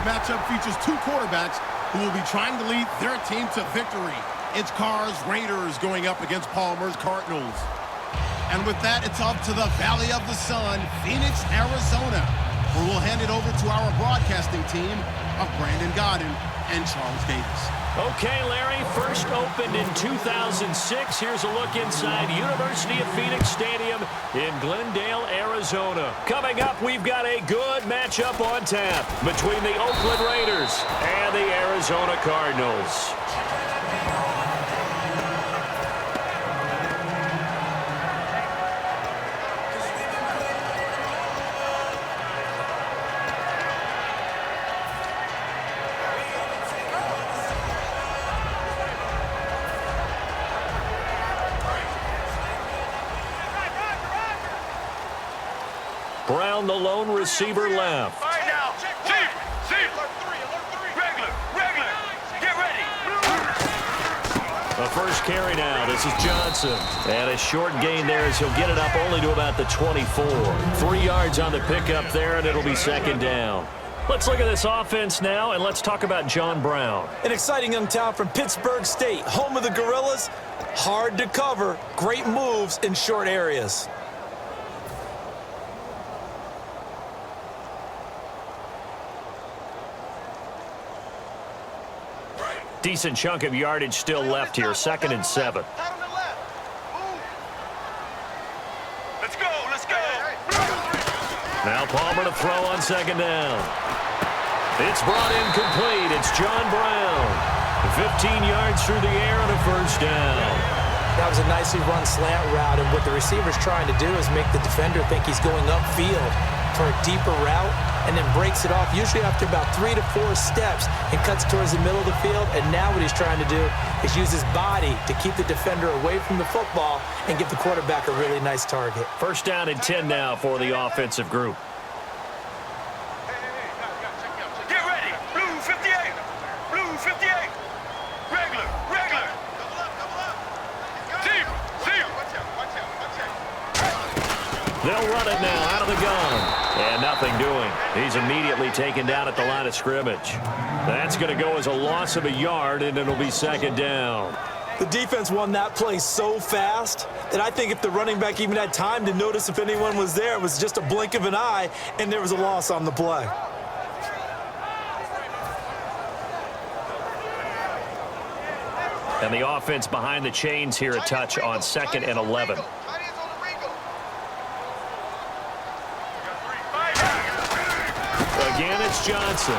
matchup features two quarterbacks who will be trying to lead their team to victory. It's Carr's Raiders going up against Palmer's Cardinals. And with that, it's off to the Valley of the Sun, Phoenix, Arizona, where we'll hand it over to our broadcasting team of Brandon Godden and Charles Davis. Okay, Larry, first opened in 2006. Here's a look inside University of Phoenix Stadium in Glendale, Arizona. Coming up, we've got a good matchup on tap between the Oakland Raiders and the Arizona Cardinals. Brown, the lone receiver, left. All right now, see, regular, get ready. The first carry now, this is Johnson. And a short gain there as he'll get it up only to about the 24. 3 yards on the pickup there, and it'll be second down. Let's look at this offense now, and let's talk about John Brown. An exciting young talent from Pittsburgh State, home of the Gorillas. Hard to cover, great moves in short areas. Decent chunk of yardage still left here, 2nd and 7. Let's go. Now Palmer to throw on 2nd down. It's brought in complete. It's John Brown. 15 yards through the air and a first down. That was a nicely run slant route, and what the receiver's trying to do is make the defender think he's going upfield for a deeper route, and then breaks it off, usually after about 3 to 4 steps, and cuts towards the middle of the field. And now what he's trying to do is use his body to keep the defender away from the football and give the quarterback a really nice target. First down and 10 now for the offensive group. Get ready, blue 58, regular. They'll run it now out of the gun. And nothing doing. He's immediately taken down at the line of scrimmage. That's going to go as a loss of a yard, and it'll be second down. The defense won that play so fast that I think if the running back even had time to notice if anyone was there, it was just a blink of an eye, and there was a loss on the play. And the offense behind the chains here a touch on 2nd and 11. Again, it's Johnson.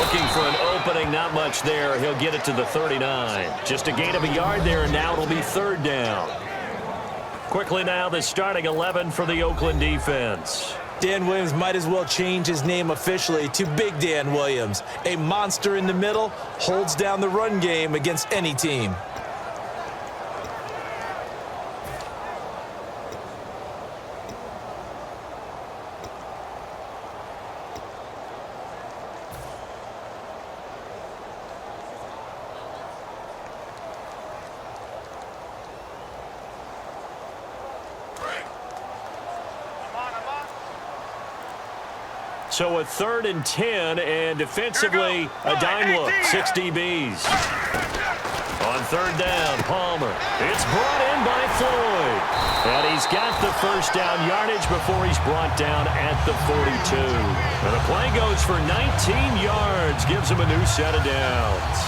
Looking for an opening, not much there. He'll get it to the 39. Just a gain of a yard there, and now it'll be 3rd down. Quickly now, the starting 11 for the Oakland defense. Dan Williams might as well change his name officially to Big Dan Williams. A monster in the middle, holds down the run game against any team. So a 3rd and 10, and defensively, a dime look, 6 DBs. On 3rd down, Palmer. It's brought in by Floyd. And he's got the first down yardage before he's brought down at the 42. And the play goes for 19 yards, gives him a new set of downs.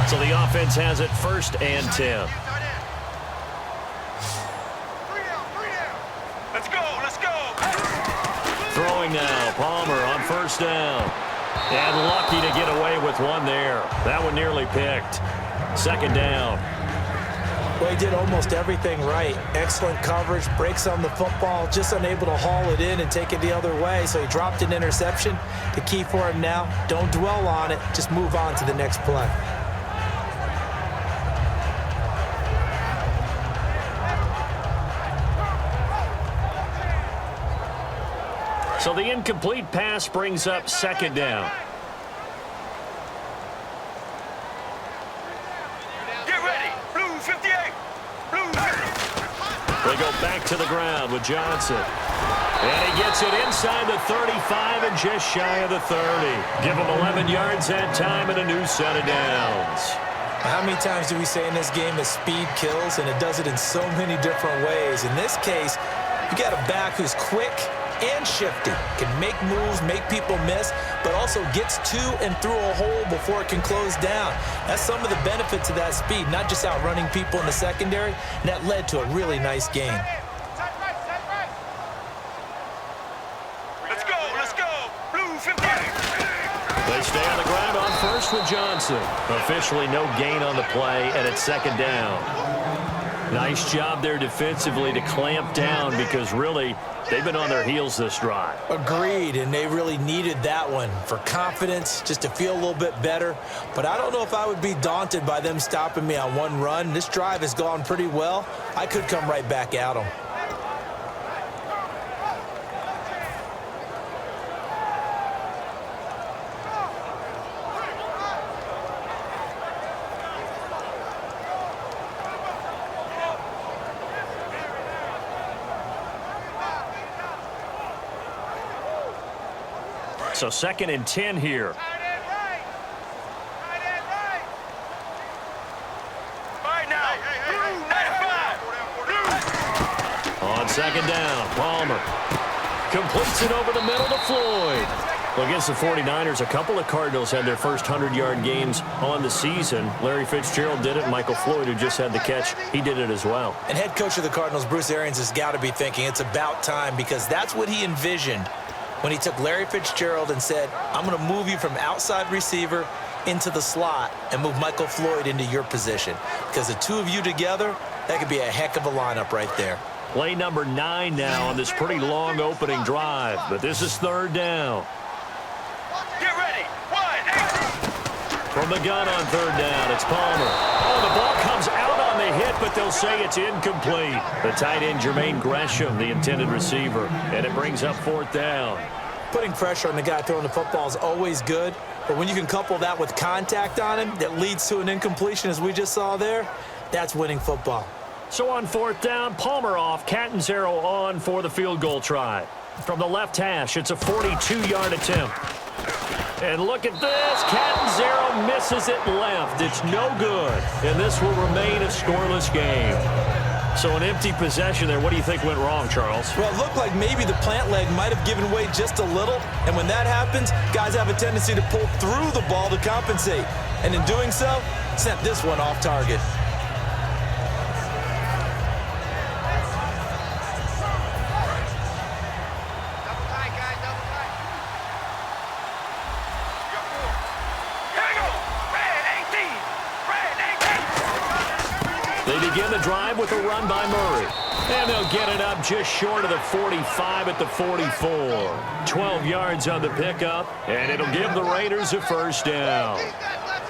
So the offense has it 1st and 10. Let's go. Throwing now, Palmer on 1st down. And lucky to get away with one there. That one nearly picked. 2nd down. Well, he did almost everything right. Excellent coverage, breaks on the football, just unable to haul it in and take it the other way. So he dropped an interception. The key for him now, don't dwell on it. Just move on to the next play. So the incomplete pass brings up 2nd down. go back to the ground with Johnson. And he gets it inside the 35 and just shy of the 30. Give him 11 yards that time and a new set of downs. How many times do we say in this game that speed kills, and it does it in so many different ways? In this case, you got a back who's quick and shifty, can make moves, make people miss, but also gets to and through a hole before it can close down. That's some of the benefits of that speed, not just outrunning people in the secondary, and that led to a really nice game. Let's go. Blue 58. They stay on the ground on first with Johnson. Officially no gain on the play, and it's second down. Nice job there defensively to clamp down because really they've been on their heels this drive. Agreed, and they really needed that one for confidence, just to feel a little bit better. But I don't know if I would be daunted by them stopping me on one run. This drive has gone pretty well. I could come right back at them. So second and 10 here. On second down, Palmer completes it over the middle to Floyd. Well, against the 49ers, a couple of Cardinals had their first 100-yard games on the season. Larry Fitzgerald did it. Michael Floyd, who just had the catch, he did it as well. And head coach of the Cardinals, Bruce Arians, has got to be thinking it's about time, because that's what he envisioned when he took Larry Fitzgerald and said, I'm going to move you from outside receiver into the slot and move Michael Floyd into your position. Because the two of you together, that could be a heck of a lineup right there. Play number 9 now on this pretty long opening drive, but this is third down. Get ready. 1, 8. From the gun on third down, it's Palmer. Oh, the ball comes out on the hit, but they'll say it's incomplete. The tight end, Jermaine Gresham, the intended receiver, and it brings up fourth down. Putting pressure on the guy throwing the football is always good, but when you can couple that with contact on him that leads to an incompletion, as we just saw there, that's winning football. So on fourth down, Palmer off, Catanzaro on for the field goal try. From the left hash, it's a 42-yard attempt. And look at this. Catanzaro misses it left. It's no good. And this will remain a scoreless game. So an empty possession there. What do you think went wrong, Charles? Well, it looked like maybe the plant leg might have given way just a little. And when that happens, guys have a tendency to pull through the ball to compensate. And in doing so, sent this one off target. They begin the drive with a run by Murray. And they'll get it up just short of the 45 at the 44. 12 yards on the pickup, and it'll give the Raiders a first down.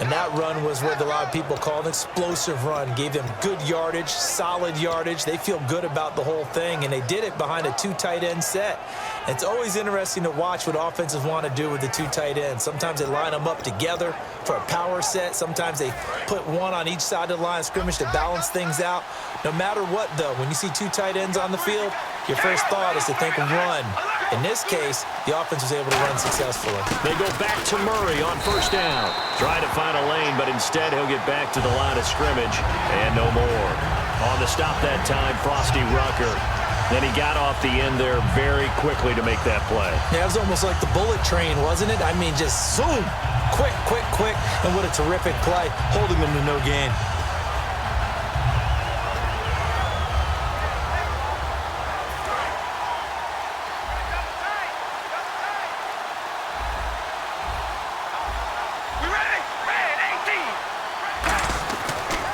And that run was what a lot of people call an explosive run. Gave them good yardage, solid yardage. They feel good about the whole thing, and they did it behind a 2 tight end set. It's always interesting to watch what offenses want to do with the 2 tight ends. Sometimes they line them up together for a power set. Sometimes they put one on each side of the line of scrimmage to balance things out. No matter what, though, when you see 2 tight ends on the field, your first thought is to think run. In this case, the offense was able to run successfully. They go back to Murray on first down. Try to find a lane, but instead he'll get back to the line of scrimmage and no more. On the stop that time, Frosty Rucker. Then he got off the end there very quickly to make that play. Yeah, it was almost like the bullet train, wasn't it? I mean, just zoom, quick, quick, quick, and what a terrific play, holding them to no gain.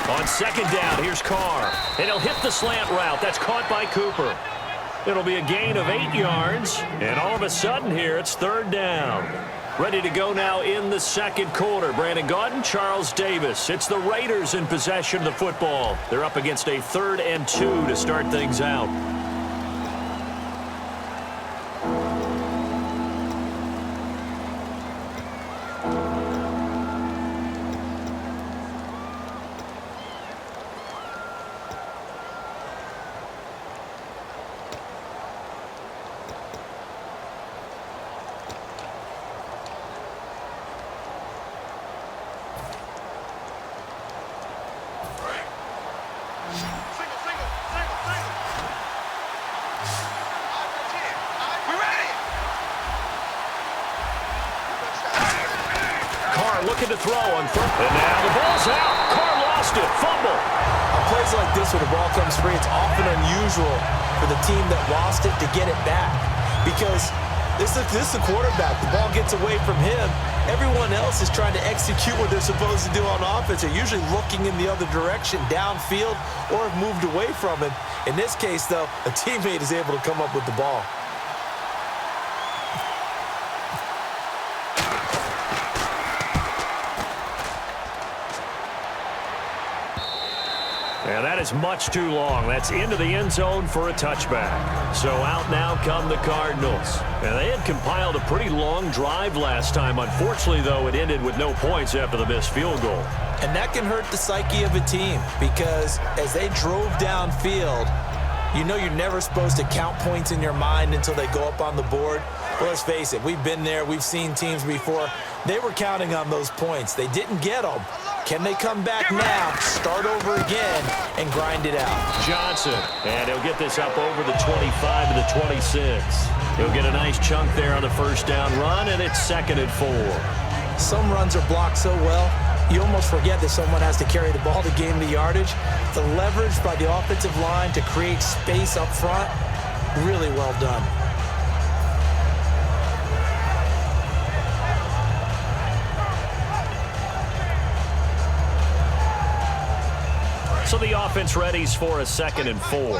On second down, here's Carr. And he'll hit the slant route. That's caught by Cooper. It'll be a gain of 8 yards. And all of a sudden here, it's third down. Ready to go now in the second quarter. Brandon Gaudin, Charles Davis. It's the Raiders in possession of the football. They're up against a 3rd and 2 to start things out. Carr looking to throw on third. And now the ball's out. Carr lost it. Fumble. On plays like this where the ball comes free, it's often unusual for the team that lost it to get it back. Because this is the quarterback. The ball gets away from him. Everyone else is trying to execute what they're supposed to do on offense. They're usually looking in the other direction, downfield, or have moved away from him. In this case, though, a teammate is able to come up with the ball. And that is much too long. That's into the end zone for a touchback. So out now come the Cardinals. And they had compiled a pretty long drive last time. Unfortunately, though, it ended with no points after the missed field goal. And that can hurt the psyche of a team because as they drove downfield, you know you're never supposed to count points in your mind until they go up on the board. Well, let's face it, we've been there. We've seen teams before. They were counting on those points. They didn't get them. Can they come back now, start over again, and grind it out? Johnson, and he'll get this up over the 25 to the 26. He'll get a nice chunk there on the first down run, and it's 2nd and 4. Some runs are blocked so well, you almost forget that someone has to carry the ball to gain the yardage. The leverage by the offensive line to create space up front, really well done. So the offense readies for a 2nd and 4. All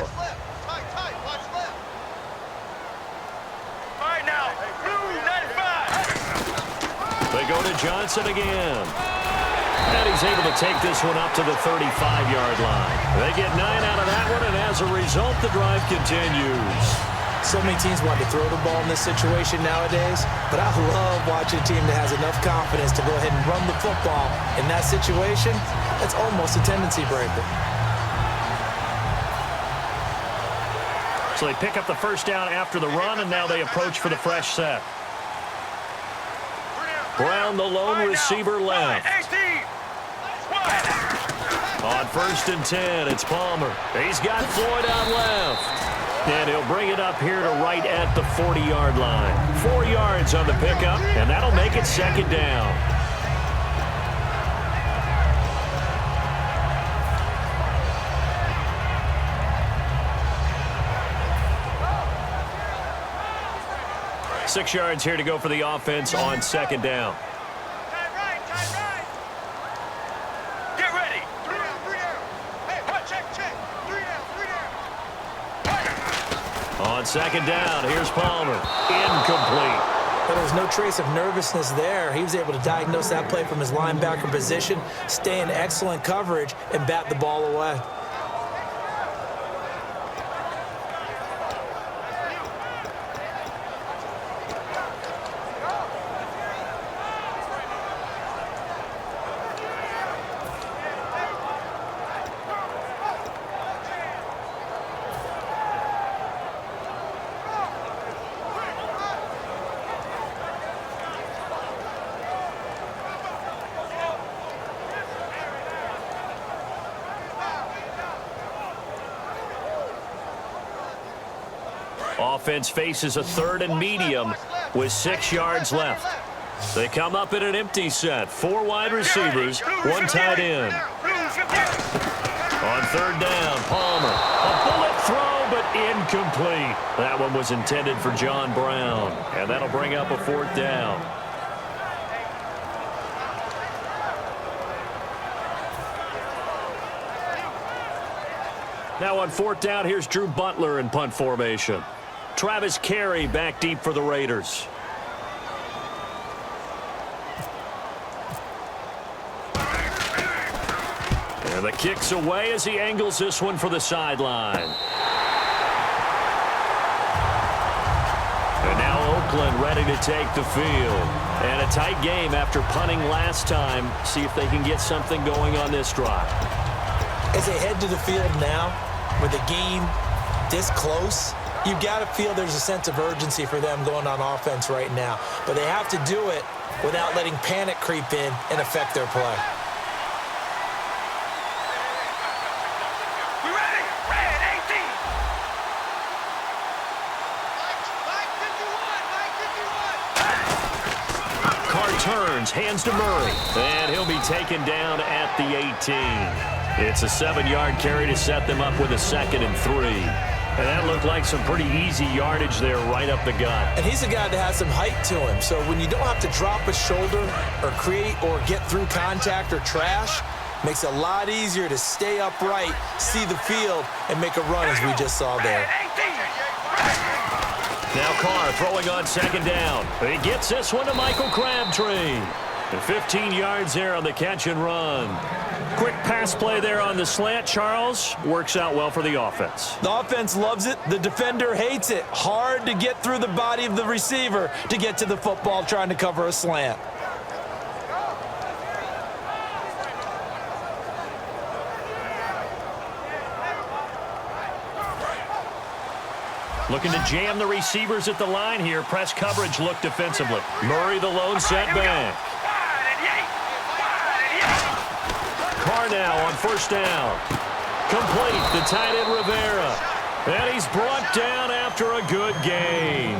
right, now, blue 95. They go to Johnson again. And he's able to take this one up to the 35-yard line. They get 9 out of that one, and as a result, the drive continues. So many teams want to throw the ball in this situation nowadays, but I love watching a team that has enough confidence to go ahead and run the football. In that situation, that's almost a tendency breaker. So they pick up the first down after the run, and now they approach for the fresh set. Brown, the lone receiver, left. On 1st and 10, it's Palmer. He's got Floyd out left. And he'll bring it up here to right at the 40-yard line. 4 yards on the pickup, and that'll make it 2nd down. Six yards here to go for the offense on 2nd down. Get ready. 3 down, 3 down. Hey, check. 3 down, 3 down. On 2nd down, here's Palmer. Incomplete. But there was no trace of nervousness there. He was able to diagnose that play from his linebacker position, stay in excellent coverage, and bat the ball away. Offense faces a 3rd and medium with 6 yards left. They come up in an empty set. 4 wide receivers, 1 tight end. On 3rd down, Palmer. A bullet throw, but incomplete. That one was intended for John Brown, and that'll bring up a 4th down. Now on 4th down, here's Drew Butler in punt formation. Travis Carey back deep for the Raiders. And the kick's away as he angles this one for the sideline. And now Oakland ready to take the field. And a tight game after punting last time. See if they can get something going on this drive. As they head to the field now, with the game this close, you've got to feel there's a sense of urgency for them going on offense right now. But they have to do it without letting panic creep in and affect their play. We ready? Red 18. Carr turns, hands to Murray, and he'll be taken down at the 18. It's a 7-yard carry to set them up with a 2nd and 3. And that looked like some pretty easy yardage there right up the gut. And he's a guy that has some height to him. So when you don't have to drop a shoulder or create or get through contact or trash, makes it a lot easier to stay upright, see the field, and make a run as we just saw there. Now Carr throwing on 2nd down. He gets this one to Michael Crabtree. And 15 yards there on the catch and run. Quick pass play there on the slant, Charles. Works out well for the offense. The offense loves it. The defender hates it. Hard to get through the body of the receiver to get to the football trying to cover a slant. Looking to jam the receivers at the line here. Press coverage look defensively. Murray the lone setback. Carr now on 1st down. Complete the tight end Rivera. And he's brought down after a good game.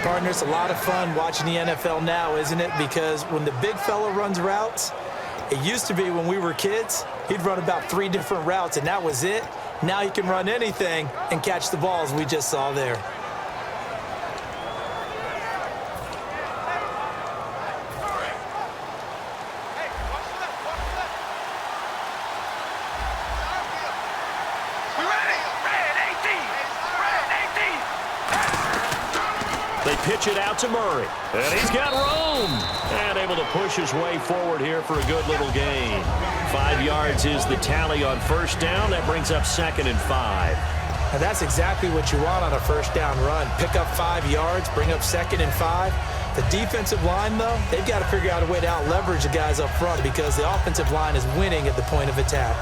Partner, it's a lot of fun watching the NFL now, isn't it? Because when the big fella runs routes, it used to be when we were kids, he'd run about 3 different routes, and that was it. Now he can run anything and catch the balls we just saw there. They pitch it out to Murray. And he's got room. And able to push his way forward here for a good little gain. 5 yards is the tally on 1st down. That brings up 2nd and 5. And that's exactly what you want on a 1st down run. Pick up 5 yards, bring up 2nd and 5. The defensive line, though, they've got to figure out a way to out-leverage the guys up front because the offensive line is winning at the point of attack.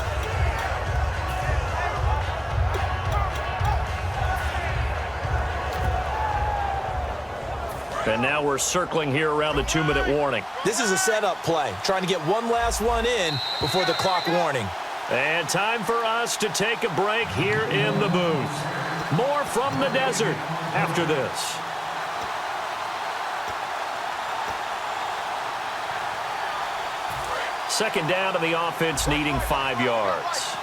And now we're circling here around the 2-minute warning. This is a setup play, trying to get one last one in before the clock warning. And time for us to take a break here in the booth. More from the desert after this. Second down to the offense needing 5 yards.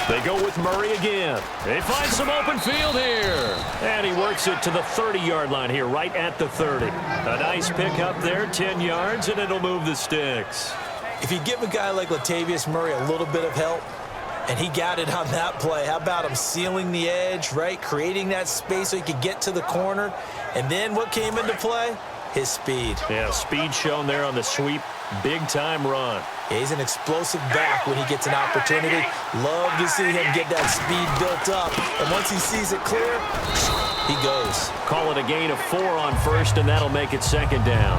They go with Murray again. They find some open field here. And he works it to the 30-yard line here, right at the 30. A nice pick up there, 10 yards, and it'll move the sticks. If you give a guy like Latavius Murray a little bit of help, and he got it on that play, how about him sealing the edge, right? Creating that space so he could get to the corner. And then what came into play? His speed. Yeah, speed shown there on the sweep. Big-time run. Yeah, he's an explosive back when he gets an opportunity. Love to see him get that speed built up. And once he sees it clear, he goes. Call it a gain of 4 on 1st, and that'll make it 2nd down.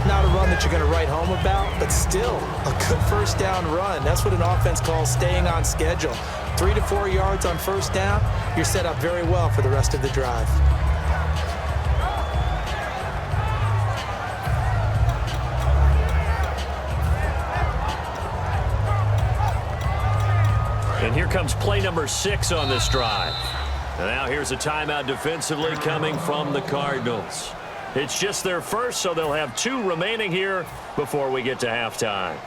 Not a run that you're going to write home about, but still a good 1st down run. That's what an offense calls staying on schedule. 3 to 4 yards on 1st down, you're set up very well for the rest of the drive. And here comes play number 6 on this drive. And now here's a timeout defensively coming from the Cardinals. It's just their first, so they'll have 2 remaining here before we get to halftime.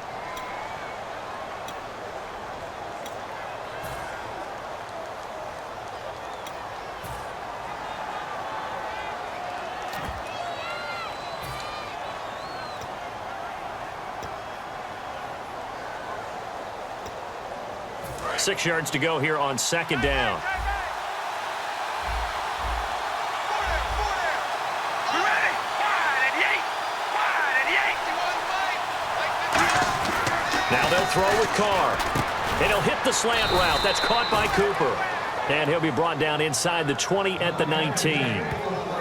Six yards to go here on 2nd down. Now they'll throw with Carr. And he'll hit the slant route. That's caught by Cooper. And he'll be brought down inside the 20 at the 19.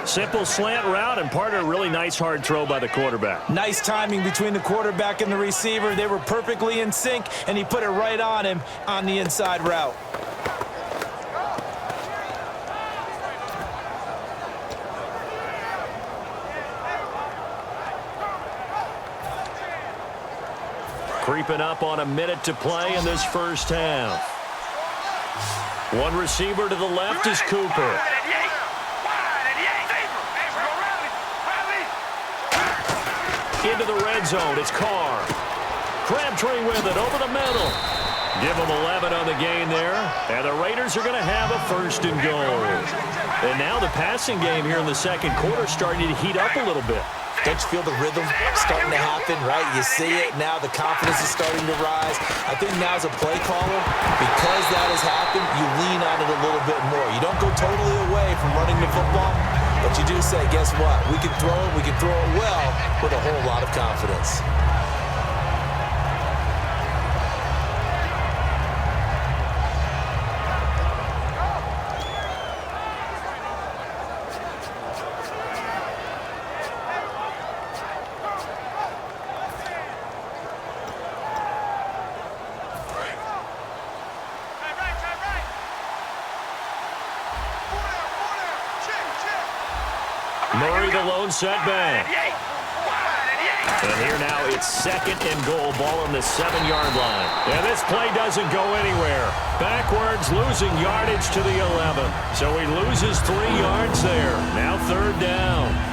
Simple slant route and part of a really nice hard throw by the quarterback. Nice timing between the quarterback and the receiver. They were perfectly in sync, and he put it right on him on the inside route. Creeping up on a minute to play in this first half. One receiver to the left is Cooper. Into the red zone, it's Carr. Crabtree with it over the middle. Give them 11 on the gain there. And the Raiders are going to have a 1st and goal. And now the passing game here in the second quarter starting to heat up a little bit. Don't you feel the rhythm starting to happen, right? You see it now. The confidence is starting to rise. I think now as a play caller, because that has happened, you lean on it a little bit more. You don't go totally away from running the football, but you do say, guess what? We can throw it well with a whole lot of confidence. Murray the lone setback. And here now it's 2nd and goal, ball on the 7-yard line. And this play doesn't go anywhere. Backwards, losing yardage to the 11. So he loses 3 yards there. Now 3rd down.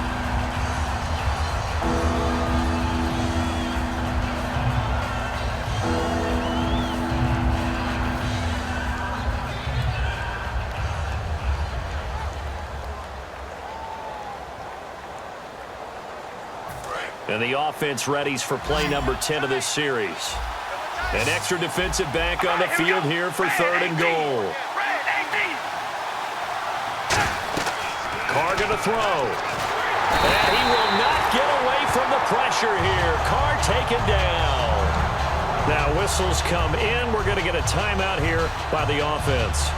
And the offense readies for play number 10 of this series. An extra defensive back on the field here for 3rd and goal. Carr going to throw. And he will not get away from the pressure here. Carr taken down. Now whistles come in. We're going to get a timeout here by the offense.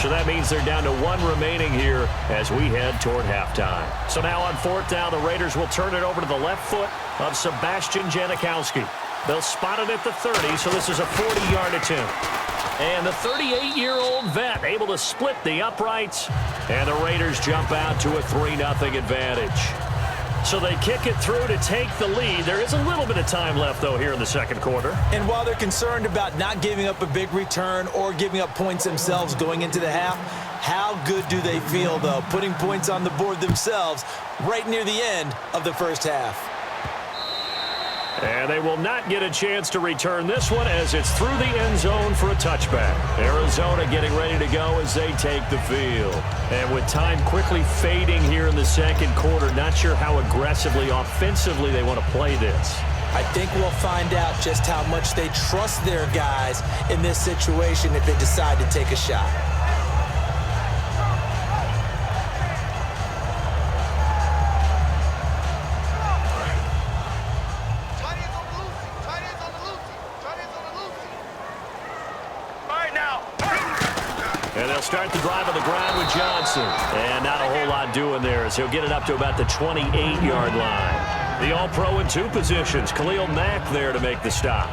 So that means they're down to 1 remaining here as we head toward halftime. So now on 4th down, the Raiders will turn it over to the left foot of Sebastian Janikowski. They'll spot it at the 30, so this is a 40-yard attempt. And the 38-year-old vet able to split the uprights, and the Raiders jump out to a 3-0 advantage. So they kick it through to take the lead. There is a little bit of time left, though, here in the second quarter. And while they're concerned about not giving up a big return or giving up points themselves going into the half, how good do they feel, though, putting points on the board themselves right near the end of the first half? And they will not get a chance to return this one as it's through the end zone for a touchback. Arizona getting ready to go as they take the field. And with time quickly fading here in the second quarter, not sure how aggressively, offensively they want to play this. I think we'll find out just how much they trust their guys in this situation if they decide to take a shot. And they'll start the drive on the ground with Johnson. And not a whole lot doing there as he'll get it up to about the 28-yard line. The All-Pro in 2 positions. Khalil Mack there to make the stop.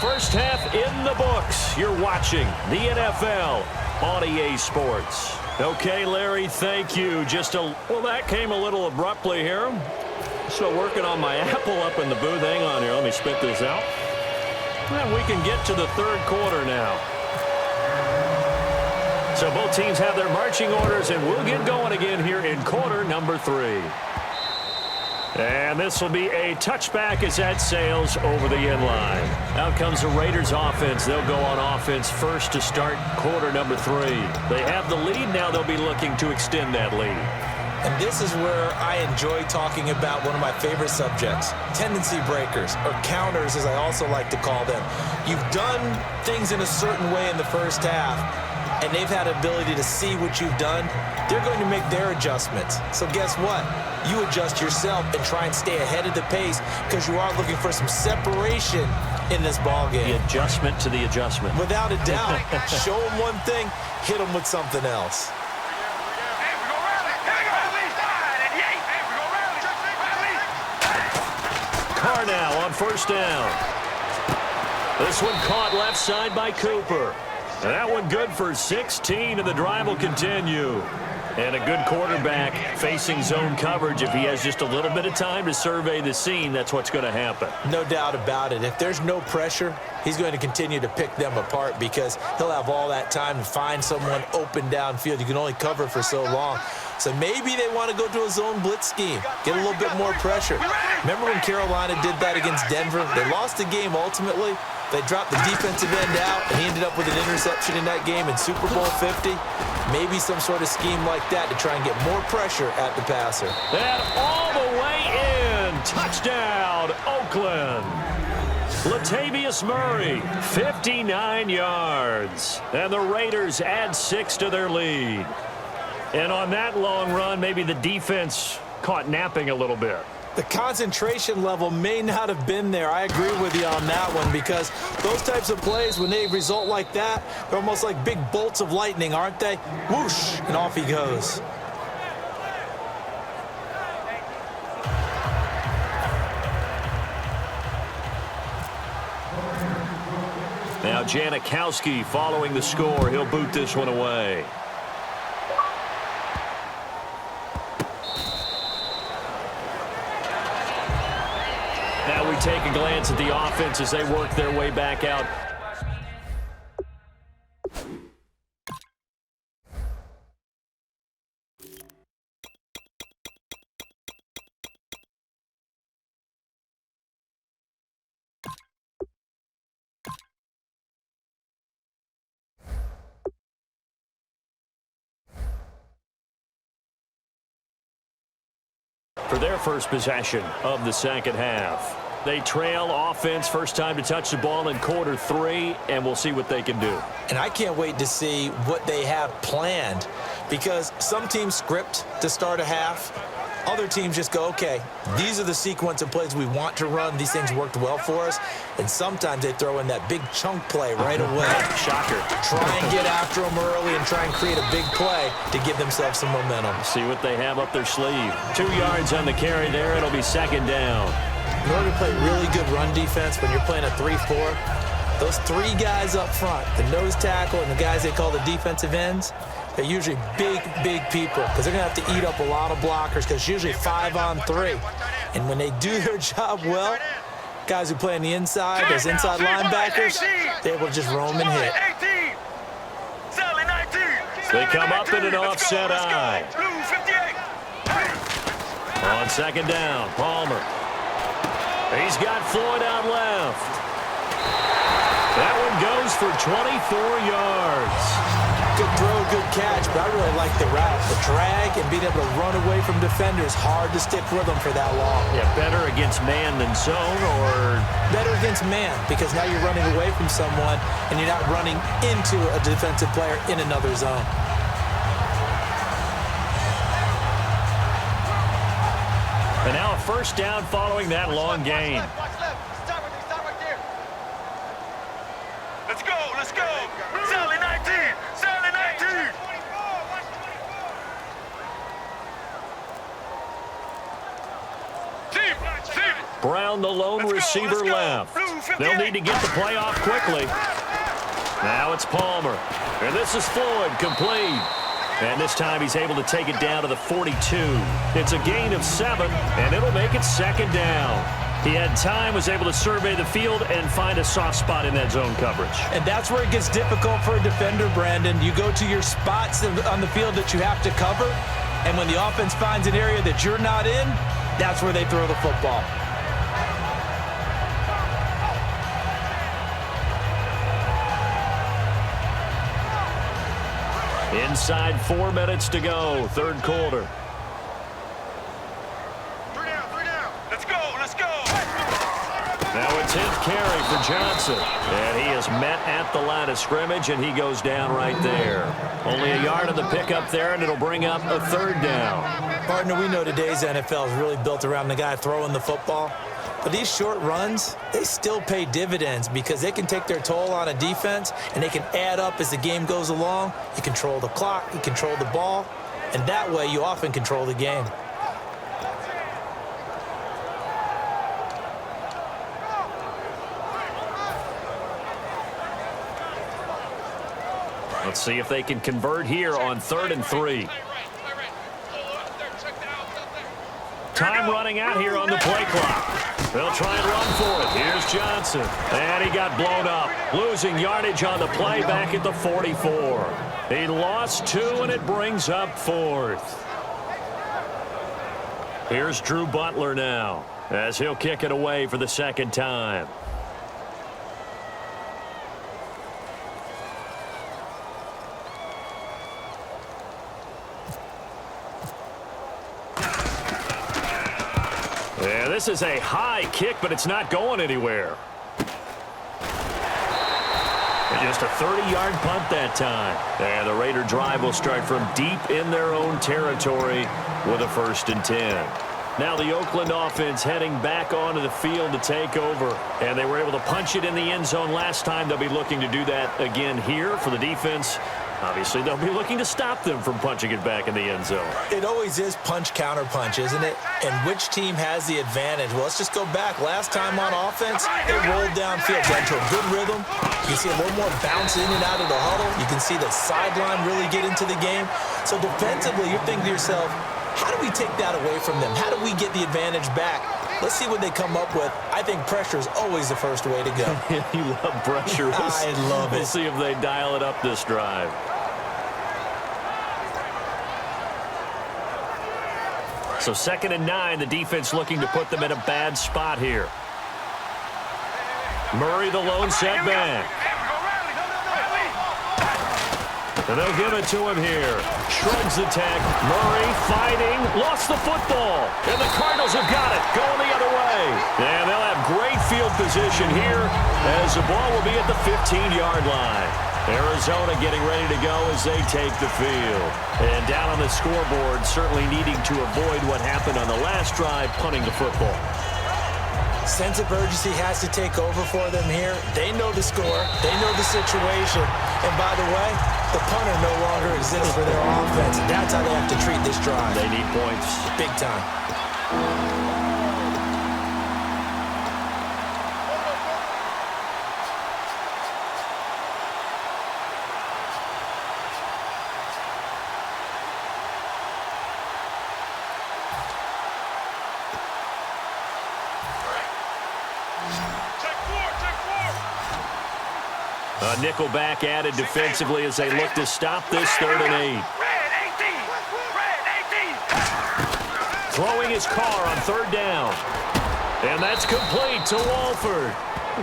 First half in the books. You're watching the NFL on EA Sports. Okay, Larry, thank you. Well, that came a little abruptly here. Still working on my Apple up in the booth. Hang on here. Let me spit this out. And we can get to the third quarter now. So both teams have their marching orders, and we'll get going again here in quarter number 3. And this will be a touchback as that sails over the end line. Out comes the Raiders offense. They'll go on offense first to start quarter number 3. They have the lead. Now they'll be looking to extend that lead. And this is where I enjoy talking about one of my favorite subjects, tendency breakers, or counters as I also like to call them. You've done things in a certain way in the first half, and they've had ability to see what you've done. They're going to make their adjustments. So guess what? You adjust yourself and try and stay ahead of the pace because you are looking for some separation in this ballgame. The adjustment to the adjustment. Without a doubt. Show them one thing, hit them with something else. Carr now on first down. This one caught left side by Cooper. And that one good for 16, and the drive will continue. And a good quarterback facing zone coverage, if he has just a little bit of time to survey the scene, that's what's going to happen. No doubt about it. If there's no pressure, he's going to continue to pick them apart because he'll have all that time to find someone open downfield. You can only cover for so long. So maybe they want to go to a zone blitz scheme, get a little bit more pressure. Remember when Carolina did that against Denver? They lost the game ultimately. They dropped the defensive end out, and he ended up with an interception in that game in Super Bowl 50. Maybe some sort of scheme like that to try and get more pressure at the passer. And all the way in. Touchdown, Oakland. Latavius Murray, 59 yards. And the Raiders add 6 to their lead. And on that long run, maybe the defense caught napping a little bit. The concentration level may not have been there. I agree with you on that one because those types of plays, when they result like that, they're almost like big bolts of lightning, aren't they? Whoosh, and off he goes. Now Janikowski following the score. He'll boot this one away. Now we take a glance at the offense as they work their way back out. For their first possession of the second half. They trail offense, first time to touch the ball in quarter 3, and we'll see what they can do. And I can't wait to see what they have planned because some teams script to start a half. Other teams just go, okay, these are the sequence of plays we want to run. These things worked well for us. And sometimes they throw in that big chunk play right away. Shocker. Try and get after them early and try and create a big play to give themselves some momentum. See what they have up their sleeve. 2 yards on the carry there. It'll be second down. In order to play really good run defense when you're playing a 3-4, those 3 guys up front, the nose tackle and the guys they call the defensive ends, they're usually big, big people because they're going to have to eat up a lot of blockers because it's usually 5-on-3. And when they do their job well, guys who play on the inside, those inside linebackers, they're able to just roam and hit. They come up in an offset eye. On second down, Palmer. He's got Floyd out left. That one goes for 24 yards. Good throw, good catch, but I really like the route. The drag and being able to run away from defenders, hard to stick with them for that long. Yeah, better against man than zone, or? Better against man, because now you're running away from someone and you're not running into a defensive player in another zone. And now a first down following that long gain. Let's go, let's go. Sally 19, Sally 19. Brown, the lone receiver left. They'll need to get the play off quickly. Now it's Palmer. And this is Floyd, complete. And this time he's able to take it down to the 42. It's a gain of 7, and it'll make it second down. He had time, was able to survey the field and find a soft spot in that zone coverage. And that's where it gets difficult for a defender, Brandon. You go to your spots on the field that you have to cover, and when the offense finds an area that you're not in, that's where they throw the football. Inside 4 minutes to go, third quarter. 3 down. Let's go, let's go. Now a 10th carry for Johnson. And he is met at the line of scrimmage, and he goes down right there. Only a yard of the pickup there, and it'll bring up a third down. Partner, we know today's NFL is really built around the guy throwing the football. But these short runs, they still pay dividends because they can take their toll on a defense, and they can add up as the game goes along. You control the clock, you control the ball, and that way you often control the game. Let's see if they can convert here on 3rd and 3. Time running out here on the play clock. They'll try and run for it. Here's Johnson. And he got blown up. Losing yardage on the play back at the 44. He lost 2, and it brings up 4th. Here's Drew Butler now as he'll kick it away for the second time. Yeah, this is a high kick, but it's not going anywhere. Just a 30-yard punt that time. And the Raider drive will start from deep in their own territory with a 1st and 10. Now the Oakland offense heading back onto the field to take over. And they were able to punch it in the end zone last time. They'll be looking to do that again here for the defense. Obviously, they'll be looking to stop them from punching it back in the end zone. It always is punch-counter-punch, isn't it? And which team has the advantage? Well, let's just go back. Last time on offense, they rolled downfield, got into a good rhythm. You can see a little more bounce in and out of the huddle. You can see the sideline really get into the game. So defensively, you're thinking to yourself, how do we take that away from them? How do we get the advantage back? Let's see what they come up with. I think pressure is always the first way to go. You love pressure. I love it. We'll see if they dial it up this drive. So 2nd and 9, the defense looking to put them in a bad spot here. Murray the lone setback. And they'll give it to him here. Shrugs the tag. Murray fighting. Lost the football. And the Cardinals have got it. Going the other way. And they'll have great field position here as the ball will be at the 15-yard line. Arizona getting ready to go as they take the field. And down on the scoreboard, certainly needing to avoid what happened on the last drive, punting the football. Sense of urgency has to take over for them here. They know the score. They know the situation. And by the way, the punter no longer exists for their offense. That's how they have to treat this drive. They need points. Big time. A nickelback added defensively as they look to stop this 3rd and 8. Throwing his car on 3rd down. And that's complete to Walford.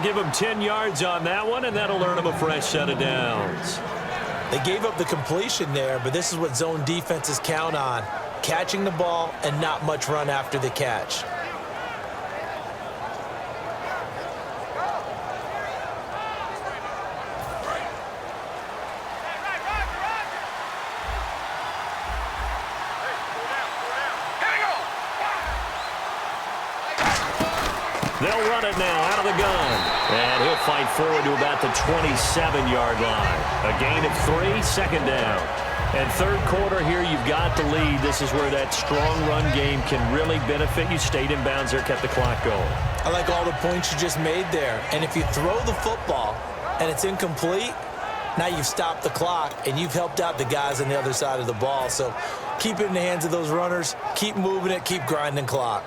Give him 10 yards on that one, and that'll earn him a fresh set of downs. They gave up the completion there, but this is what zone defenses count on. Catching the ball and not much run after the catch. They'll run it now out of the gun. And he'll fight forward to about the 27-yard line. A gain of 3, 2nd down. And 3rd quarter here, you've got the lead. This is where that strong run game can really benefit you. Stayed in bounds there, kept the clock going. I like all the points you just made there. And if you throw the football and it's incomplete, now you've stopped the clock and you've helped out the guys on the other side of the ball. So keep it in the hands of those runners. Keep moving it. Keep grinding clock.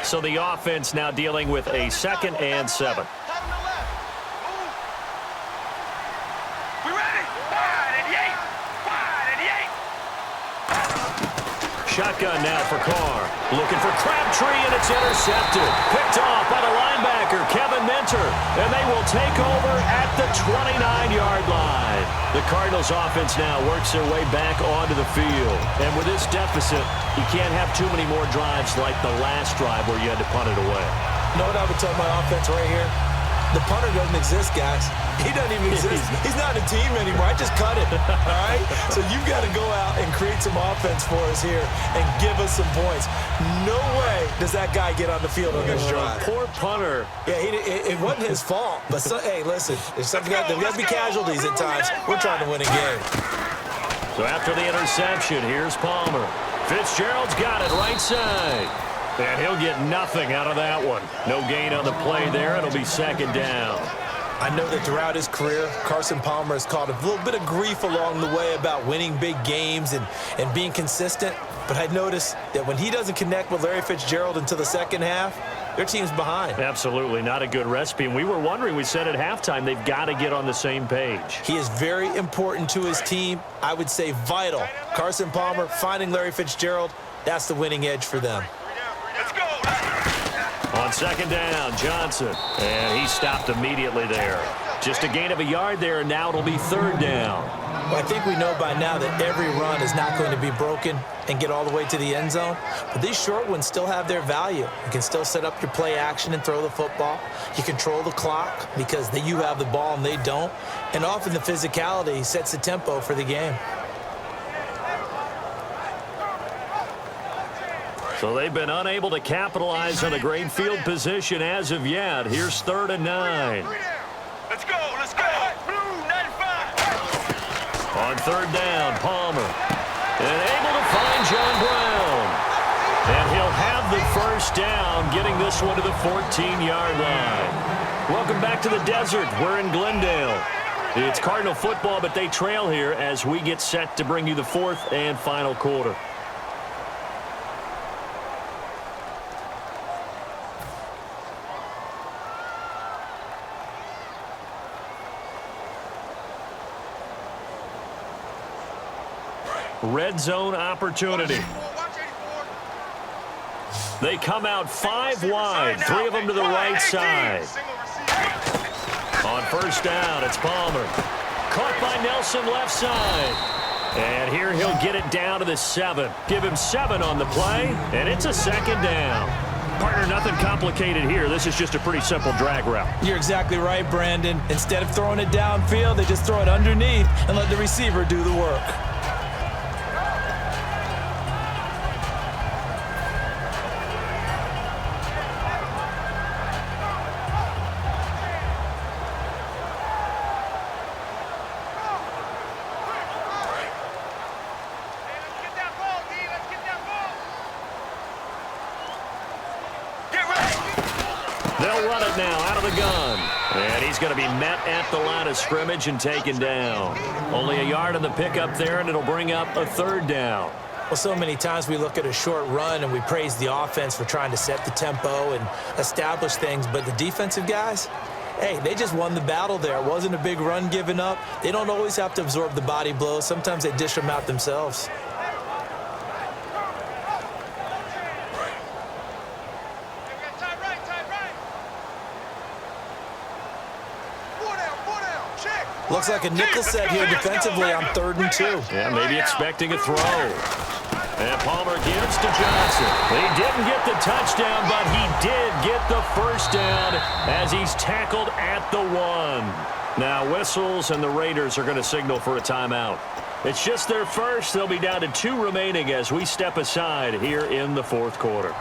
So the offense now dealing with a 2nd and 7. We ready? 5 Shotgun now for Carr. Looking for Crabtree, and it's intercepted. Picked off by the linebacker, Kevin Minter. And they will take over at the 29-yard line. The Cardinals offense now works their way back onto the field. And with this deficit, you can't have too many more drives like the last drive where you had to punt it away. You know what I would tell my offense right here? The punter doesn't exist, guys. He doesn't even exist. He's not a team anymore. I just cut it, all right? So you've got to go out and create some offense for us here and give us some points. No way does that guy get on the field on this drive. Poor punter. Yeah, it wasn't his fault. But, hey, listen, there's got to be casualties at times. We're trying to win a game. So after the interception, here's Palmer. Fitzgerald's got it right side. And he'll get nothing out of that one. No gain on the play there. It'll be second down. I know that throughout his career, Carson Palmer has caught a little bit of grief along the way about winning big games and being consistent. But I noticed that when he doesn't connect with Larry Fitzgerald until the second half, their team's behind. Absolutely not a good recipe. And we were wondering, we said at halftime, they've got to get on the same page. He is very important to his team. I would say vital. Carson Palmer finding Larry Fitzgerald, that's the winning edge for them. Let's go. On second down, Johnson. And he stopped immediately there. Just a gain of a yard there, and now it'll be third down. Well, I think we know by now that every run is not going to be broken and get all the way to the end zone. But these short ones still have their value. You can still set up your play action and throw the football. You control the clock because you have the ball and they don't. And often the physicality sets the tempo for the game. So they've been unable to capitalize on a great field position as of yet. Here's 3rd and 9. Let's go. Let's go. Blue 95. On third down, Palmer. And able to find John Brown. And he'll have the first down, getting this one to the 14-yard line. Welcome back to the desert. We're in Glendale. It's Cardinal football, but they trail here as we get set to bring you the 4th and final quarter. Red zone opportunity. They come out 5 wide, 3 of them to the right side. On first down, it's Palmer. Caught by Nelson left side. And here he'll get it down to the 7. Give him 7 on the play, and it's a second down. Partner, nothing complicated here. This is just a pretty simple drag route. You're exactly right, Brandon. Instead of throwing it downfield, they just throw it underneath and let the receiver do the work. They'll run it now out of the gun. And he's going to be met at the line of scrimmage and taken down. Only a yard on the pickup there, and it'll bring up a 3rd down. Well, so many times we look at a short run and we praise the offense for trying to set the tempo and establish things. But the defensive guys, hey, they just won the battle there. It wasn't a big run given up. They don't always have to absorb the body blows. Sometimes they dish them out themselves. Looks like a nickel set here defensively on 3rd and 2. Yeah, maybe expecting a throw. And Palmer gives to Johnson. He didn't get the touchdown, but he did get the first down as he's tackled at the 1. Now whistles, and the Raiders are going to signal for a timeout. It's just their first. They'll be down to 2 remaining as we step aside here in the 4th quarter.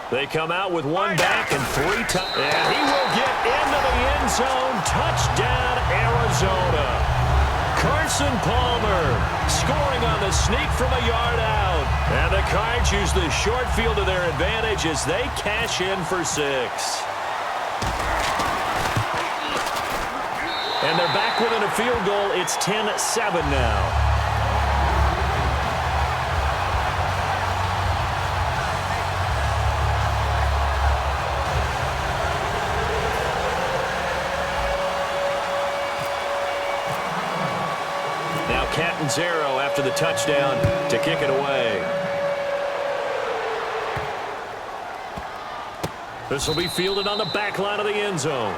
They come out with 1 back and 3 times. And he will get into the end zone. Touchdown, Arizona. Carson Palmer scoring on the sneak from a yard out. And the Cards use the short field to their advantage as they cash in for 6. And they're back within a field goal. It's 10-7 now. Catanzaro after the touchdown to kick it away. This will be fielded on the back line of the end zone.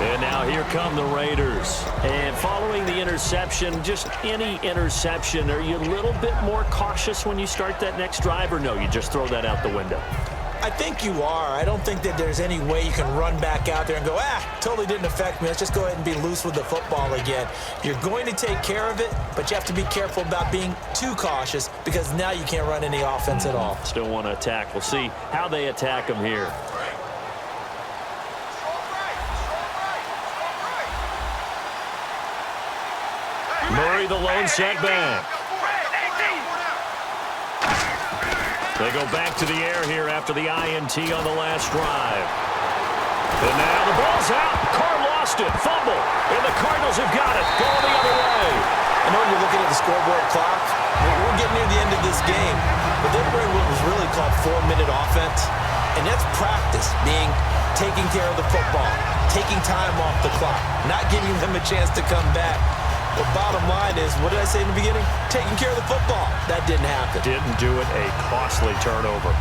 And now here come the Raiders. And following the interception, just any interception, are you a little bit more cautious when you start that next drive, or no, you just throw that out the window? I think you are. I don't think that there's any way you can run back out there and go, totally didn't affect me. Let's just go ahead and be loose with the football again. You're going to take care of it, but you have to be careful about being too cautious because now you can't run any offense at all. Still want to attack. We'll see how they attack them here. Murray, the lone setback. They go back to the air here after the INT on the last drive. And now the ball's out. Carr lost it. Fumble. And the Cardinals have got it. Going the other way. I know when you're looking at the scoreboard clock, we're getting near the end of this game. But they were what was really called 4-minute offense. And that's practice, being taking care of the football, taking time off the clock, not giving them a chance to come back. The bottom line is, what did I say in the beginning? Taking care of the football. That didn't happen. Didn't do it. A costly turnover.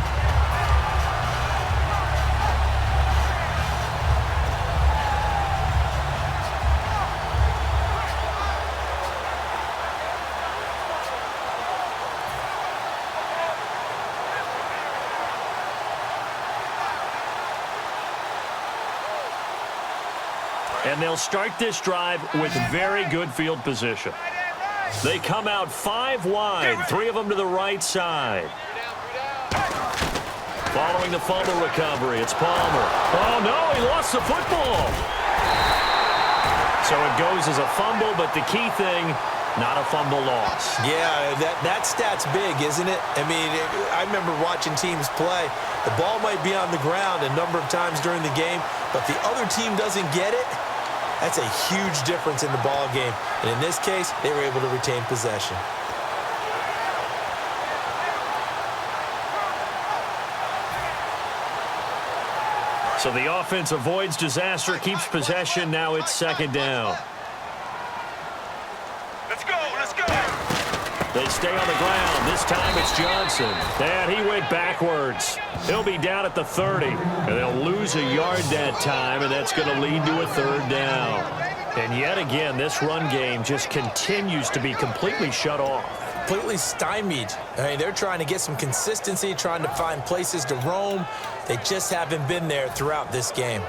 And they'll start this drive with very good field position. They come out 5 wide, 3 of them to the right side. Following the fumble recovery, it's Palmer. Oh, no, he lost the football. So it goes as a fumble, but the key thing, not a fumble loss. Yeah, that stat's big, isn't it? I mean, I remember watching teams play. The ball might be on the ground a number of times during the game, but the other team doesn't get it. That's a huge difference in the ball game. And in this case, they were able to retain possession. So the offense avoids disaster, keeps possession. Now it's 2nd down. Let's go, let's go. They stay on the ground. This time it's Johnson. And he went backwards. He'll be down at the 30. And they'll lose a yard that time, and that's going to lead to a 3rd down. And yet again, this run game just continues to be completely shut off. Completely stymied. I mean, they're trying to get some consistency, trying to find places to roam. They just haven't been there throughout this game.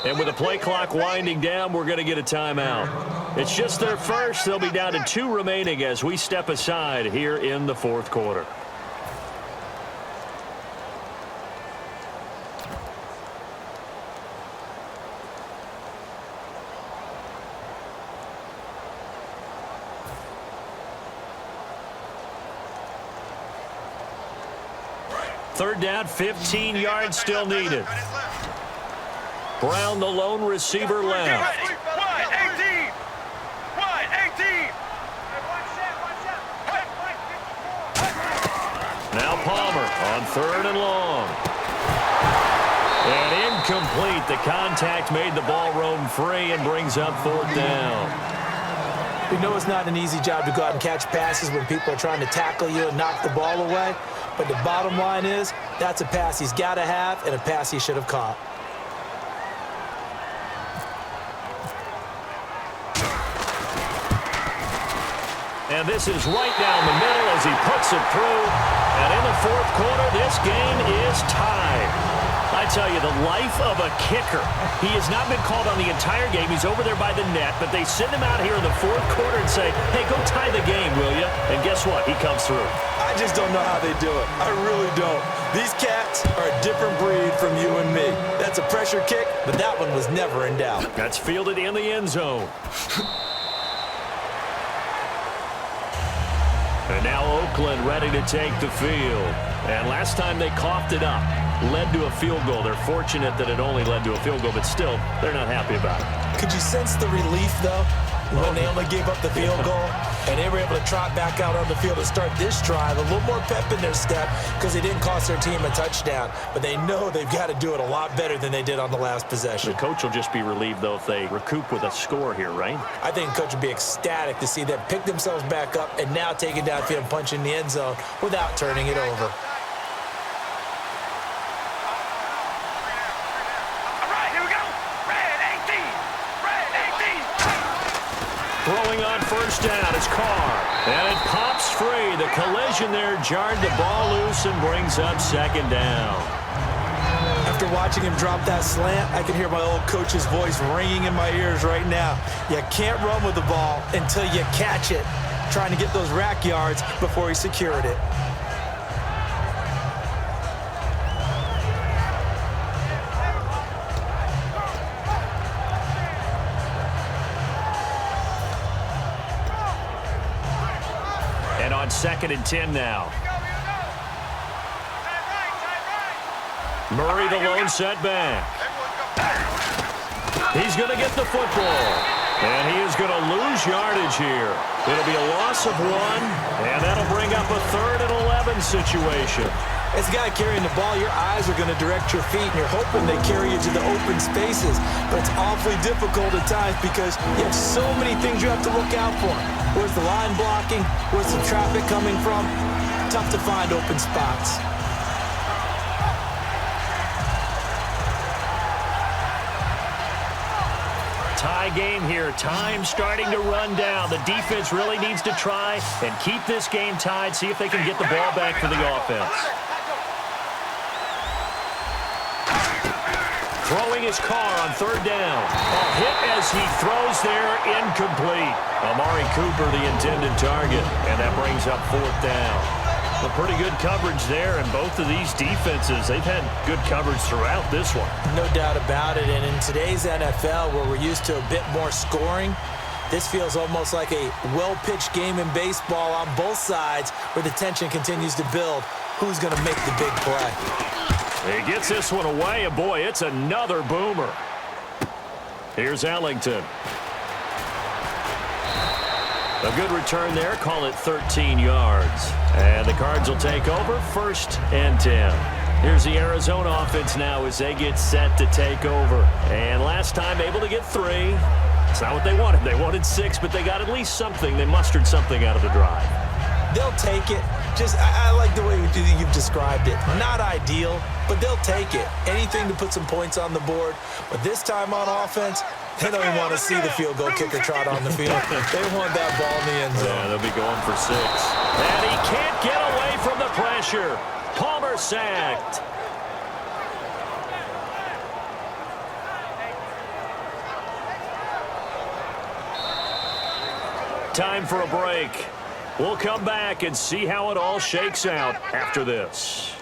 And with the play clock winding down, we're going to get a timeout. It's just their first. They'll be down to 2 remaining as we step aside here in the 4th quarter. Third down, 15 yards still needed. Brown, the lone receiver, left. Wide 18. Wide 18. Now Palmer on 3rd and long. And incomplete. The contact made the ball roam free and brings up 4th down. We know it's not an easy job to go out and catch passes when people are trying to tackle you and knock the ball away. But the bottom line is, that's a pass he's got to have and a pass he should have caught. And this is right down the middle as he puts it through. And in the 4th quarter, this game is tied. I tell you, the life of a kicker. He has not been called on the entire game. He's over there by the net, but they send him out here in the 4th quarter and say, hey, go tie the game, will you? And guess what? He comes through. I just don't know how they do it. I really don't. These cats are a different breed from you and me. That's a pressure kick, but that one was never in doubt. That's fielded in the end zone. And now Oakland ready to take the field. And last time they coughed it up, led to a field goal. They're fortunate that it only led to a field goal, but still, they're not happy about it. Could you sense the relief, though? when they only gave up the field goal, and they were able to trot back out on the field to start this drive. A little more pep in their step because they didn't cost their team a touchdown. But they know they've got to do it a lot better than they did on the last possession. The coach will just be relieved, though, if they recoup with a score here, right? I think the coach would be ecstatic to see them pick themselves back up and now take it downfield and punch in the end zone without turning it over. Throwing on first down is Carr. And it pops free. The collision there jarred the ball loose and brings up second down. After watching him drop that slant, I can hear my old coach's voice ringing in my ears right now. You can't run with the ball until you catch it. Trying to get those rack yards before he secured it. On 2nd and 10 now. Murray, the lone setback. He's going to get the football. And he is going to lose yardage here. It'll be a loss of 1, and that'll bring up a 3rd and 11 situation. As a guy carrying the ball, your eyes are going to direct your feet, and you're hoping they carry you to the open spaces. But it's awfully difficult at times because you have so many things you have to look out for. Where's the line blocking? Where's the traffic coming from? Tough to find open spots. Tie game here. Time starting to run down. The defense really needs to try and keep this game tied, see if they can get the ball back for the offense. Throwing his Carr on 3rd down. A hit as he throws there, incomplete. Amari Cooper, the intended target, and that brings up 4th down. A pretty good coverage there, and both of these defenses, they've had good coverage throughout this one. No doubt about it, and in today's NFL, where we're used to a bit more scoring, this feels almost like a well-pitched game in baseball on both sides where the tension continues to build. Who's going to make the big play? He gets this one away, and boy, it's another boomer. Here's Ellington. A good return there, call it 13 yards. And the Cards will take over, 1st and 10. Here's the Arizona offense now as they get set to take over. And last time able to get 3. It's not what they wanted. They wanted 6, but they got at least something. They mustered something out of the drive. They'll take it. I like the way you've described it. Not ideal, but they'll take it. Anything to put some points on the board. But this time on offense, they don't even want to see the field goal kicker trot on the field. They want that ball in the end zone. Yeah, they'll be going for 6. And he can't get away from the pressure. Palmer sacked. Time for a break. We'll come back and see how it all shakes out after this.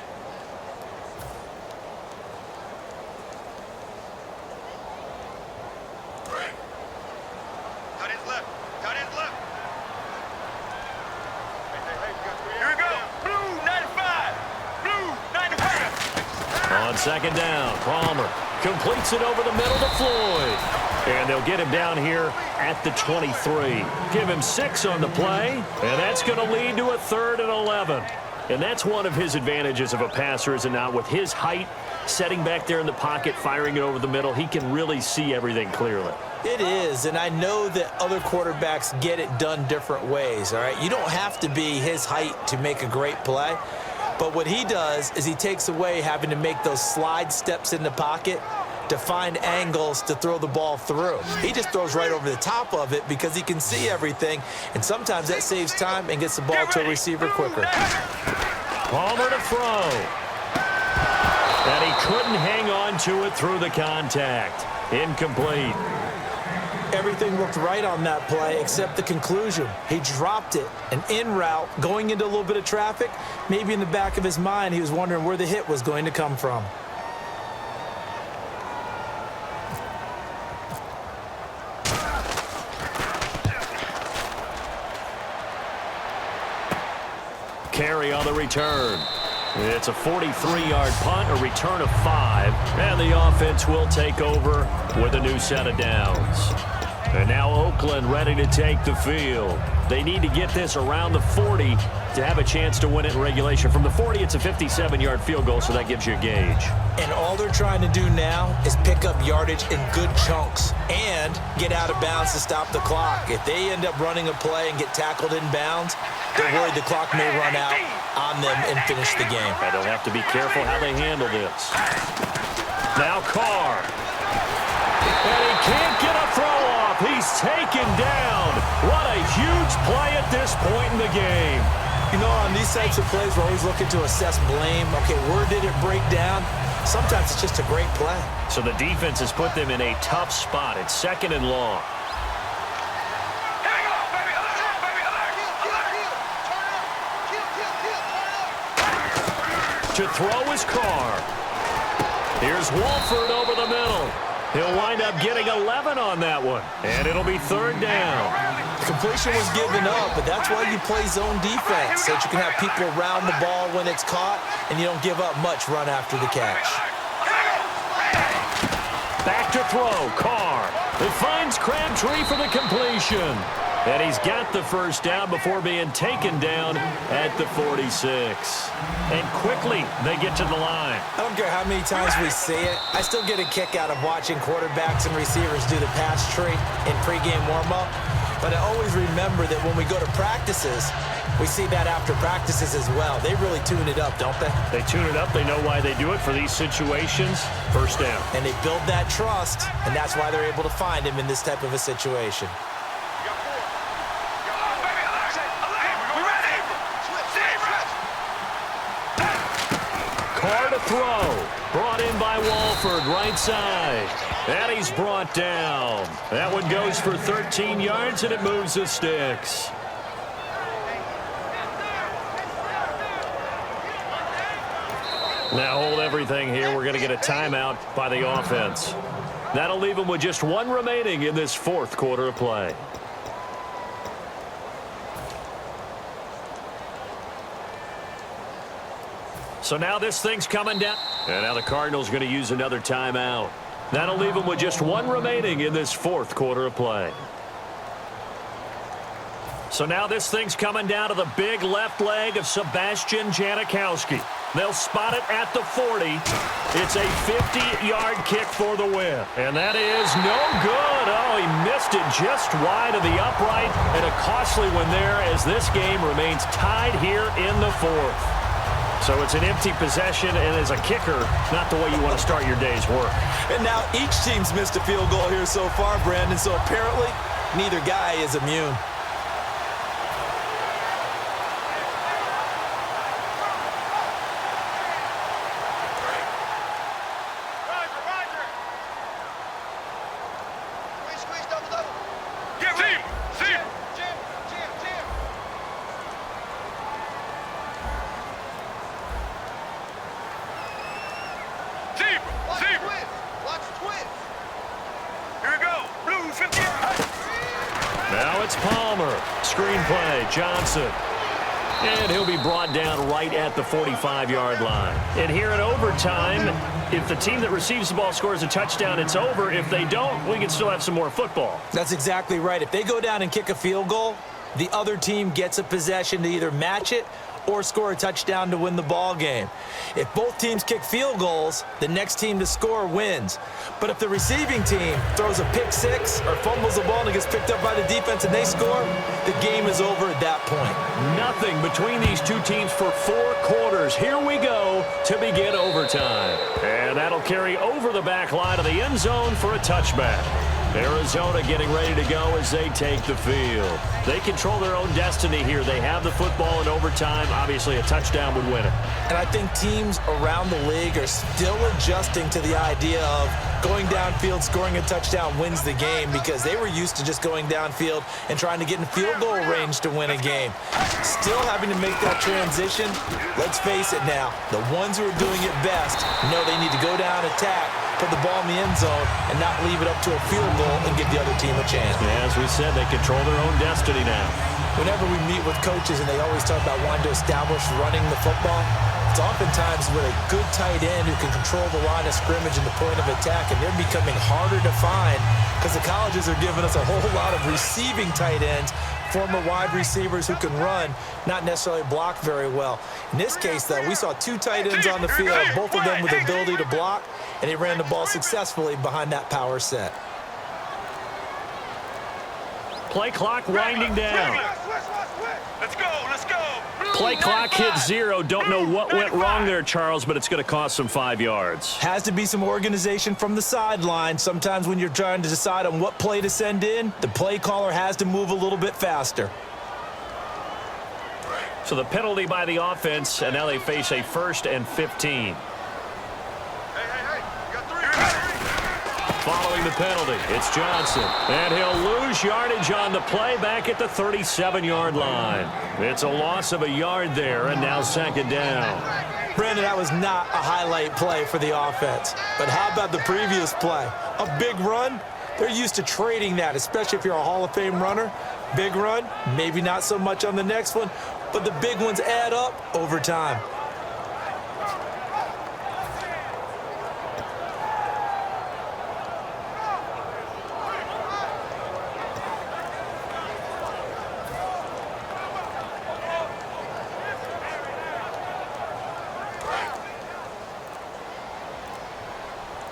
On 2nd down, Palmer completes it over the middle to Floyd. And they'll get him down here at the 23. Give him 6 on the play, and that's going to lead to a 3rd and 11. And that's one of his advantages of a passer, is it not? With his height, setting back there in the pocket, firing it over the middle, he can really see everything clearly. It is, and I know that other quarterbacks get it done different ways, all right? You don't have to be his height to make a great play. But what he does is he takes away having to make those slide steps in the pocket to find angles to throw the ball through. He just throws right over the top of it because he can see everything, and sometimes that saves time and gets the ball to a receiver quicker. Palmer to throw. And he couldn't hang on to it through the contact. Incomplete. Everything looked right on that play except the conclusion. He dropped it, an in route, going into a little bit of traffic. Maybe in the back of his mind, he was wondering where the hit was going to come from. Carry on the return. It's a 43-yard punt, a return of 5, and the offense will take over with a new set of downs. And now Oakland ready to take the field. They need to get this around the 40 to have a chance to win it in regulation. From the 40, it's a 57-yard field goal, so that gives you a gauge. And all they're trying to do now is pick up yardage in good chunks and get out of bounds to stop the clock. If they end up running a play and get tackled in bounds, they're worried the clock may run out on them and finish the game. And they'll have to be careful how they handle this. Now Carr. And he can't get a throw off. He's taken down. What a huge play at this point in the game. You know, on these types of plays, we're always looking to assess blame. Okay, where did it break down? Sometimes it's just a great play. So the defense has put them in a tough spot. It's 2nd and long. To throw is Carr. Here's Wolford over the middle. He'll wind up getting 11 on that one. And it'll be 3rd down. Completion was given up, but that's why you play zone defense, so that you can have people around the ball when it's caught, and you don't give up much run after the catch. Back to throw, Carr. It finds Crabtree for the completion. And he's got the 1st down before being taken down at the 46. And quickly, they get to the line. I don't care how many times we see it. I still get a kick out of watching quarterbacks and receivers do the pass tree in pregame warm-up. But I always remember that when we go to practices, we see that after practices as well. They really tune it up, don't they? They tune it up. They know why they do it for these situations. 1st down. And they build that trust, and that's why they're able to find him in this type of a situation. Carr to throw. Brought in by Wolford, right side. And he's brought down. That one goes for 13 yards, and it moves the sticks. Now hold everything here. We're going to get a timeout by the offense. That'll leave them with just 1 remaining in this 4th quarter of play. So now this thing's coming down. And now the Cardinals are going to use another timeout. That'll leave them with just 1 remaining in this 4th quarter of play. So now this thing's coming down to the big left leg of Sebastian Janikowski. They'll spot it at the 40. It's a 50-yard kick for the win. And that is no good. Oh, he missed it just wide of the upright. And a costly one there as this game remains tied here in the 4th. So it's an empty possession, and as a kicker, not the way you want to start your day's work. And now each team's missed a field goal here so far, Brandon, so apparently neither guy is immune. Johnson. And he'll be brought down right at the 45-yard line. And here in overtime, if the team that receives the ball scores a touchdown, it's over. If they don't, we can still have some more football. That's exactly right. If they go down and kick a field goal, the other team gets a possession to either match it or score a touchdown to win the ball game. If both teams kick field goals, the next team to score wins. But if the receiving team throws a pick six or fumbles the ball and it gets picked up by the defense and they score, the game is over at that point. Nothing between these two teams for 4 quarters. Here we go to begin overtime. And that'll carry over the back line of the end zone for a touchback. Arizona getting ready to go as they take the field. They control their own destiny here. They have the football in overtime. Obviously, a touchdown would win it. And I think teams around the league are still adjusting to the idea of going downfield, scoring a touchdown wins the game, because they were used to just going downfield and trying to get in field goal range to win a game. Still having to make that transition. Let's face it now, the ones who are doing it best know they need to go down, attack, put the ball in the end zone, and not leave it up to a field goal and give the other team a chance. Yeah, as we said, they control their own destiny now. Whenever we meet with coaches and they always talk about wanting to establish running the football, it's oftentimes with a good tight end who can control the line of scrimmage and the point of attack, and they're becoming harder to find because the colleges are giving us a whole lot of receiving tight ends, former wide receivers who can run, not necessarily block very well. In this case, though, we saw 2 tight ends on the field, both of them with the ability to block, and he ran the ball successfully behind that power set. Play clock winding down. Let's go, let's go. Play clock hit 0. Don't know what went wrong there, Charles, but it's going to cost them 5 yards. Has to be some organization from the sideline. Sometimes when you're trying to decide on what play to send in, the play caller has to move a little bit faster. So the penalty by the offense, and now they face a 1st and 15. Following the penalty, it's Johnson. And he'll lose yardage on the play back at the 37-yard line. It's a loss of a yard there, and now 2nd down. Brandon, that was not a highlight play for the offense. But how about the previous play? A big run? They're used to trading that, especially if you're a Hall of Fame runner. Big run, maybe not so much on the next one, but the big ones add up over time.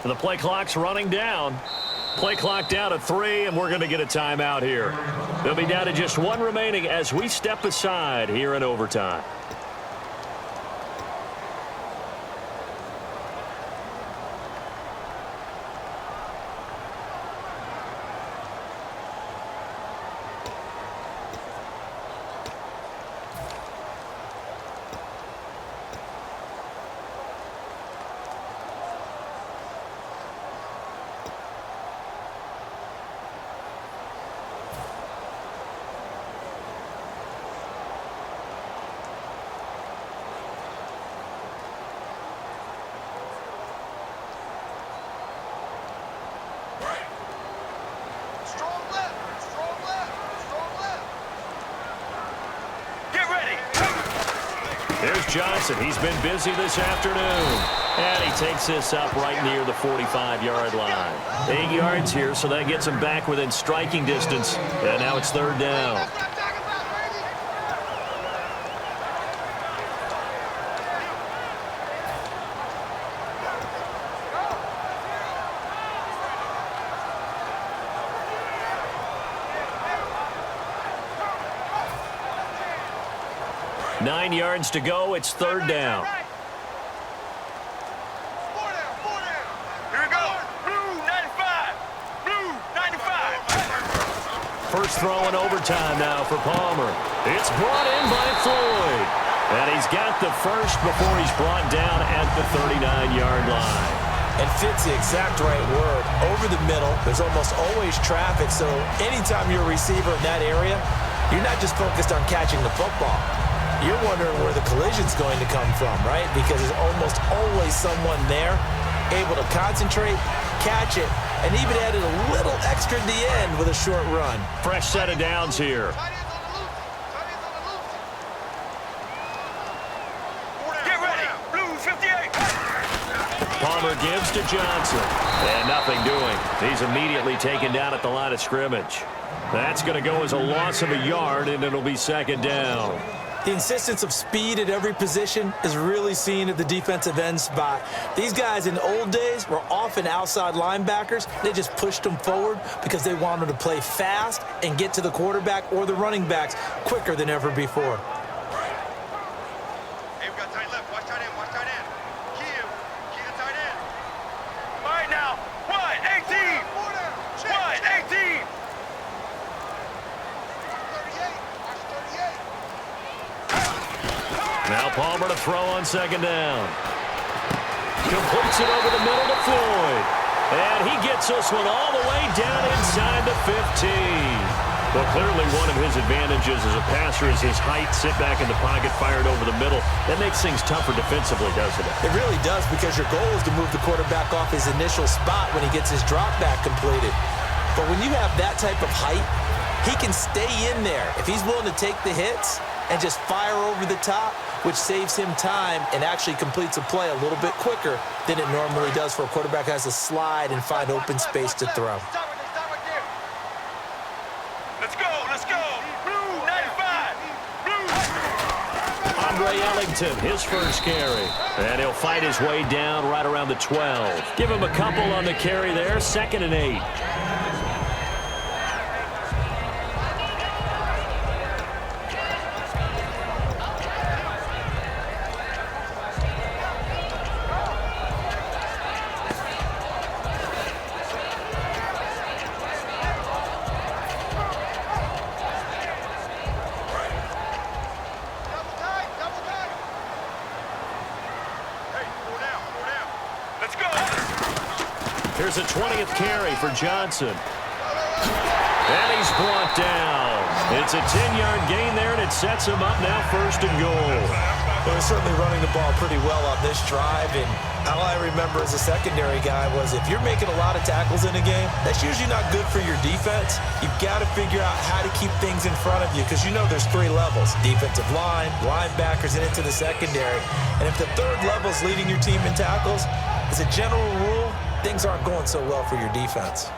The play clock's running down. Play clock down to 3, and we're going to get a timeout here. They'll be down to just 1 remaining as we step aside here in overtime. There's Johnson. He's been busy this afternoon. And he takes this up right near the 45-yard line. 8 yards here, so that gets him back within striking distance. And now it's 3rd down. Nine yards to go. It's 3rd down. Here we go. Blue 95. Blue 95. First throw in overtime now for Palmer. It's brought in by Floyd. And he's got the first before he's brought down at the 39-yard line. And fits the exact right word. Over the middle, there's almost always traffic, so anytime you're a receiver in that area, you're not just focused on catching the football. You're wondering where the collision's going to come from, right? Because there's almost always someone there able to concentrate, catch it, and even added a little extra at the end with a short run. Fresh set of downs here. Get ready. Blue 58. Palmer gives to Johnson. And nothing doing. He's immediately taken down at the line of scrimmage. That's going to go as a loss of a yard, and it'll be 2nd down. The insistence of speed at every position is really seen at the defensive end spot. These guys in the old days were often outside linebackers. They just pushed them forward because they wanted to play fast and get to the quarterback or the running backs quicker than ever before. Hey, we got tight left. Watch tight end. Watch tight end. Key the tight end. All right, now. 1-18. 1-18. Now Palmer to throw on 2nd down. Completes it over the middle to Floyd. And he gets this one all the way down inside the 15. Well, clearly one of his advantages as a passer is his height. Sit back in the pocket, fired over the middle. That makes things tougher defensively, doesn't it? It really does, because your goal is to move the quarterback off his initial spot when he gets his drop back completed. But when you have that type of height, he can stay in there. If he's willing to take the hits and just fire over the top, which saves him time and actually completes a play a little bit quicker than it normally does for a quarterback who has to slide and find open space to throw. Let's go, let's go. Blue 95. Oze Eaglin, his first carry. And he'll fight his way down right around the 12. Give him a couple on the carry there, 2nd and 8. Here's a 20th carry for Johnson. And he's brought down. It's a 10-yard gain there, and it sets him up now 1st and goal. They're certainly running the ball pretty well on this drive, and all I remember as a secondary guy was if you're making a lot of tackles in a game, that's usually not good for your defense. You've got to figure out how to keep things in front of you because you know there's 3 levels, defensive line, linebackers, and into the secondary. And if the 3rd level is leading your team in tackles, as a general rule, things aren't going so well for your defense.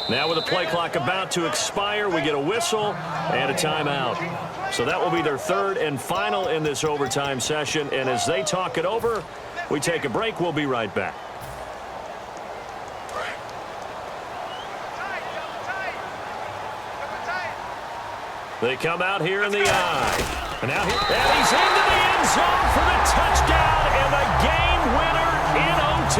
Now with the play clock about to expire, we get a whistle and a timeout. So that will be their 3rd and final in this overtime session. And as they talk it over, we take a break. We'll be right back. They come out here in the eye. And now and he's into the end zone for the touchdown and the game winner in OT.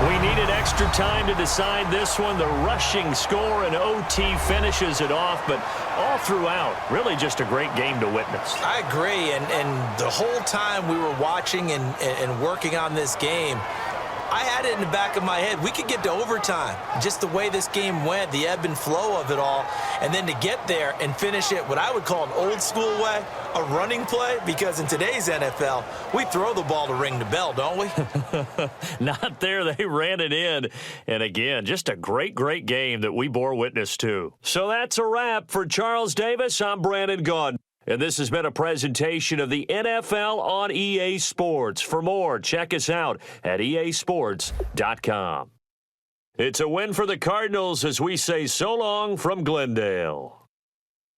We needed extra time to decide this one. The rushing score in OT finishes it off, but all throughout, really just a great game to witness. I agree, and the whole time we were watching and working on this game, I had it in the back of my head. We could get to overtime. Just the way this game went, the ebb and flow of it all, and then to get there and finish it what I would call an old school way, a running play, because in today's NFL, we throw the ball to ring the bell, don't we? Not there. They ran it in. And again, just a great, great game that we bore witness to. So that's a wrap. For Charles Davis, I'm Brandon Gaudin. And this has been a presentation of the NFL on EA Sports. For more, check us out at easports.com. It's a win for the Cardinals as we say so long from Glendale.